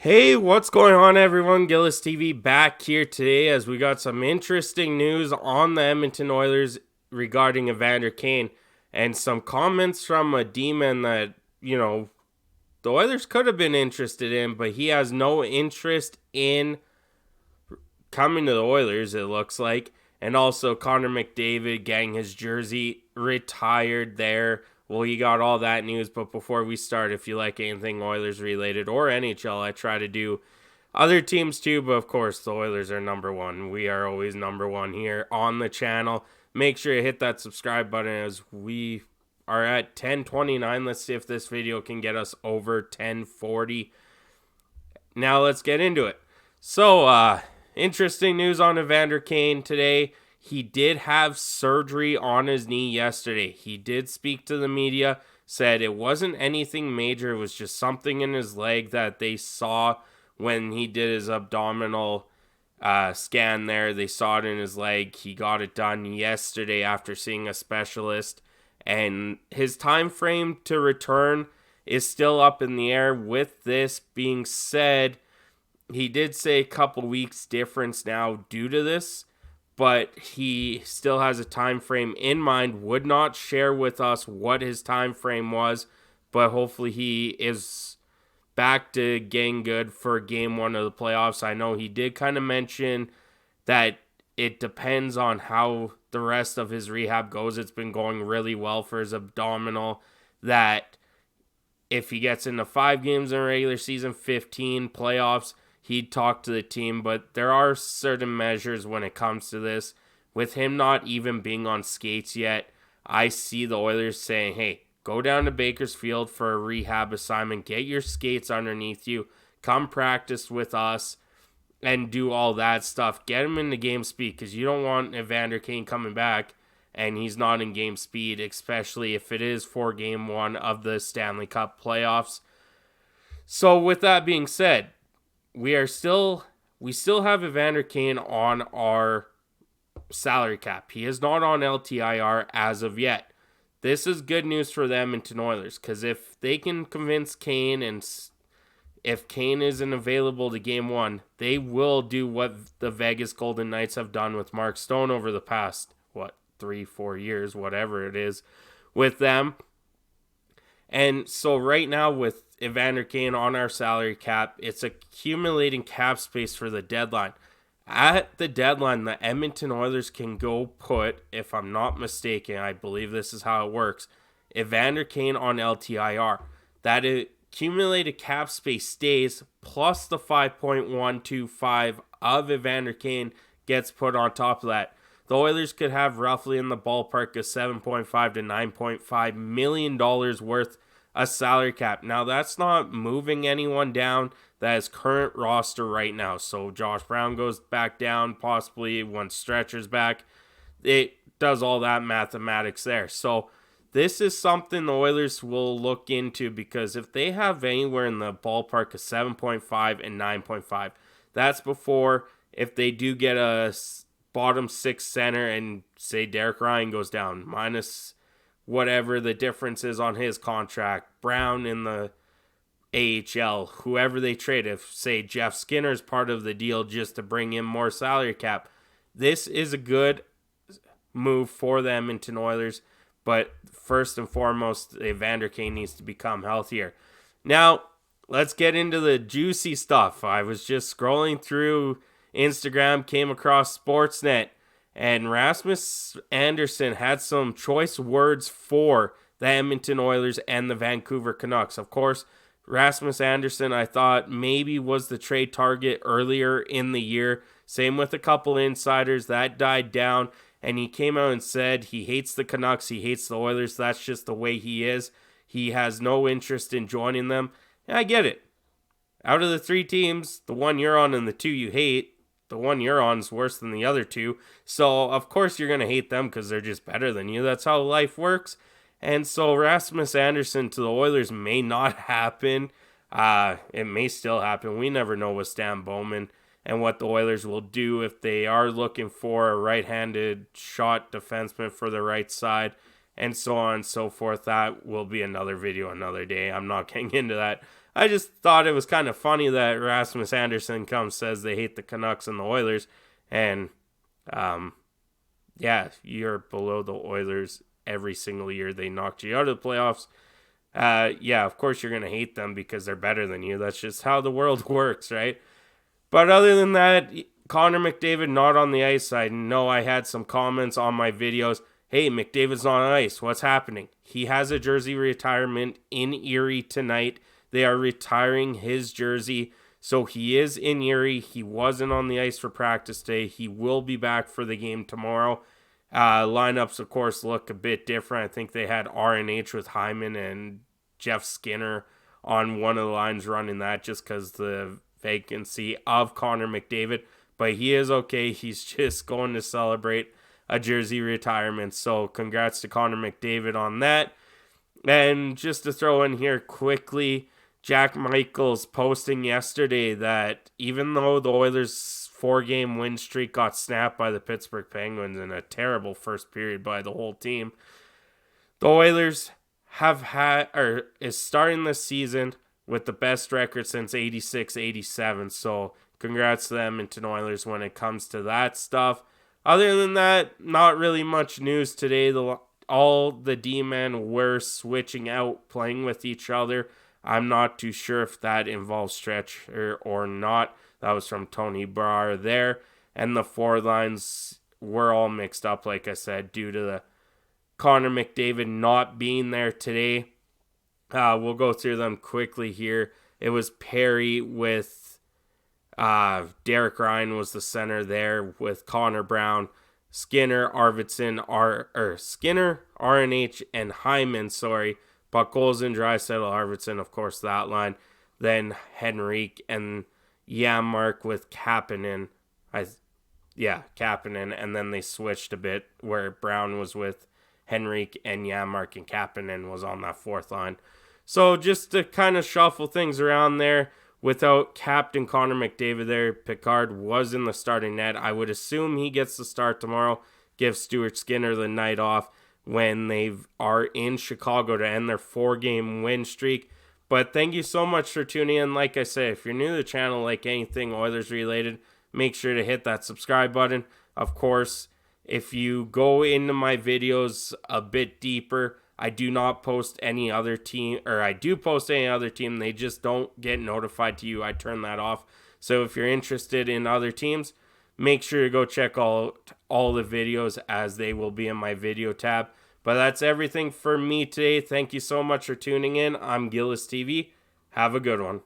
Hey, what's going on, everyone? Gillis TV back here today as we got some interesting news on the Edmonton Oilers regarding Evander Kane and some comments from a demon that, the Oilers could have been interested in, but he has no interest in coming to the Oilers, it looks like. And also, Connor McDavid getting his jersey retired there. Well, you got all that news, but before we start, if you like anything Oilers related or NHL, I try to do other teams too, but of course, the Oilers are number one. We are always number one here on the channel. Make sure you hit that subscribe button as we are at 10:29. Let's see if this video can get us over 10:40. Now let's get into it. So, interesting news on Evander Kane today. He did have surgery on his knee yesterday. He did speak to the media, said it wasn't anything major. It was just something in his leg that they saw when he did his abdominal scan there. They saw it in his leg. He got it done yesterday after seeing a specialist. And his time frame to return is still up in the air. With this being said, he did say a couple weeks difference now due to this, but he still has a time frame in mind. Would not share with us what his time frame was, but hopefully he is back to getting good for game one of the playoffs. I know he did kind of mention that it depends on how the rest of his rehab goes. It's been going really well for his abdominal, that if he gets into 5 games in a regular season, 15 playoffs, he'd talk to the team. But there are certain measures when it comes to this. With him not even being on skates yet, I see the Oilers saying, hey, go down to Bakersfield for a rehab assignment, get your skates underneath you, come practice with us, and do all that stuff. Get him into game speed, because you don't want Evander Kane coming back and he's not in game speed, especially if it is for game one of the Stanley Cup playoffs. So with that being said, we still have Evander Kane on our salary cap. He is not on LTIR as of yet. This is good news for them Edmonton Oilers, because if they can convince Kane, and if Kane isn't available to game one, they will do what the Vegas Golden Knights have done with Mark Stone over the past, 3-4 years, whatever it is, with them. And so right now with Evander Kane on our salary cap, it's accumulating cap space for the deadline. At the deadline, the Edmonton Oilers can go put, if I'm not mistaken, I believe this is how it works, Evander Kane on LTIR. That accumulated cap space stays, plus the 5.125 of Evander Kane gets put on top of that. The Oilers could have roughly in the ballpark of $7.5 to $9.5 million worth of salary cap. Now, that's not moving anyone down. That is current roster right now. So Josh Brown goes back down, possibly once Stretcher's back. It does all that mathematics there. So this is something the Oilers will look into, because if they have anywhere in the ballpark of 7.5 and 9.5, that's before if they do get a bottom 6 center and say Derek Ryan goes down, minus whatever the difference is on his contract, Brown in the AHL, whoever they trade, if say Jeff Skinner's part of the deal just to bring in more salary cap, this is a good move for them Edmonton Oilers. But first and foremost, Evander Kane needs to become healthier. Now, let's get into the juicy stuff. I was just scrolling through Instagram, came across Sportsnet, and Rasmus Andersson had some choice words for the Edmonton Oilers and the Vancouver Canucks. Of course, Rasmus Andersson, I thought maybe was the trade target earlier in the year. Same with a couple insiders. That died down, and he came out and said he hates the Canucks, he hates the Oilers. That's just the way he is. He has no interest in joining them. And I get it. Out of the 3 teams, the one you're on and the 2 you hate, the one you're on is worse than the other 2. So, of course, you're going to hate them because they're just better than you. That's how life works. And so, Rasmus Andersson to the Oilers may not happen. It may still happen. We never know with Stan Bowman and what the Oilers will do if they are looking for a right-handed shot defenseman for the right side, and so on and so forth. That will be another video another day. I'm not getting into that. I just thought it was kind of funny that Rasmus Anderson says they hate the Canucks and the Oilers, and yeah, you're below the Oilers every single year they knocked you out of the playoffs. Yeah, of course you're going to hate them because they're better than you. That's just how the world works, right? But other than that, Connor McDavid not on the ice. I know I had some comments on my videos. Hey, McDavid's not on ice. What's happening? He has a jersey retirement in Erie tonight. They are retiring his jersey. So he is in Erie. He wasn't on the ice for practice today. He will be back for the game tomorrow. Lineups, of course, look a bit different. I think they had RNH with Hyman and Jeff Skinner on one of the lines running that just because the vacancy of Connor McDavid. But he is okay. He's just going to celebrate a jersey retirement. So congrats to Connor McDavid on that. And just to throw in here quickly, Jack Michaels posting yesterday that even though the Oilers' 4-game win streak got snapped by the Pittsburgh Penguins in a terrible first period by the whole team, the Oilers is starting this season with the best record since 86-87. So congrats to them Edmonton Oilers when it comes to that stuff. Other than that, not really much news today. All the D-men were switching out, playing with each other. I'm not too sure if that involves stretch or not. That was from Tony Brar there. And the forward lines were all mixed up, like I said, due to the Connor McDavid not being there today. We'll go through them quickly here. It was Perry with Derek Ryan was the center there with Connor Brown, Skinner, Arvidsson, Skinner, RNH, and Hyman, Podkolzin, Draisaitl, Arvidsson, of course, that line. Then Henrique and Janmark with Kapanen. Kapanen, and then they switched a bit where Brown was with Henrique and Janmark and Kapanen was on that fourth line. So just to kind of shuffle things around there, without Captain Connor McDavid there, Picard was in the starting net. I would assume he gets the start tomorrow, give Stuart Skinner the night off when they are in Chicago to end their 4-game win streak. But thank you so much for tuning in. Like I said, if you're new to the channel, like anything Oilers related, make sure to hit that subscribe button. Of course, if you go into my videos a bit deeper, I do not post any other team, or I do post any other team. They just don't get notified to you. I turn that off. So if you're interested in other teams, make sure to go check all the videos as they will be in my video tab. But that's everything for me today. Thank you so much for tuning in. I'm Gillis TV. Have a good one.